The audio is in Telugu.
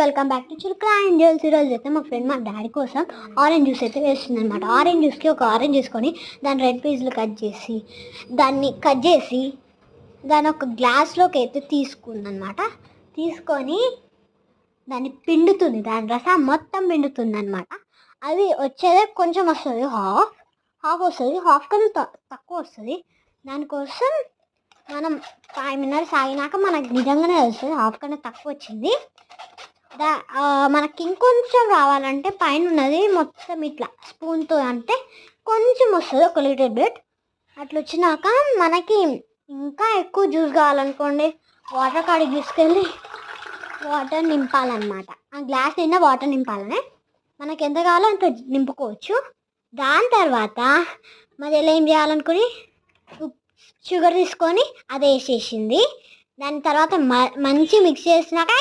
Welcome back to Churukula angels. ఈరోజు అయితే మా ఫ్రెండ్ మా డాడీ కోసం ఆరెంజ్ జ్యూస్ అయితే వేస్తుంది అనమాట. ఆరెంజ్ జ్యూస్కి ఒక ఆరెంజ్ తీసుకొని దాన్ని రెడ్ పీస్లు కట్ చేసి దాన్ని ఒక గ్లాస్లోకి అయితే తీసుకుందనమాట. తీసుకొని దాన్ని పిండుతుంది, దాని రసం మొత్తం పిండుతుంది అనమాట. అది వచ్చేదే కొంచెం వస్తుంది, హాఫ్ వస్తుంది, హాఫ్ కన్నా తక్కువ వస్తుంది. దానికోసం మనం 5 minutes ఆగినాక మనకు నిజంగానే వస్తుంది హాఫ్ కన్నా తక్కువ వచ్చింది. మనకి ఇంకొంచెం రావాలంటే పైన ఉన్నది మొత్తం ఇట్లా స్పూన్తో అంటే కొంచెం వస్తుంది, ఒక లిటిల్ బిట్. అట్లా వచ్చినాక మనకి ఇంకా ఎక్కువ జ్యూస్ కావాలనుకోండి, వాటర్ కాడికి తీసుకెళ్ళి వాటర్ నింపాలన్నమాట. ఆ గ్లాస్ నిండా వాటర్ నింపాలనే, మనకి ఎంత కావాలో అంత నింపుకోవచ్చు. దాని తర్వాత మధ్యలో ఏం చేయాలనుకుని షుగర్ తీసుకొని అది వేసేసింది. దాని తర్వాత మంచి మిక్స్ చేసినాక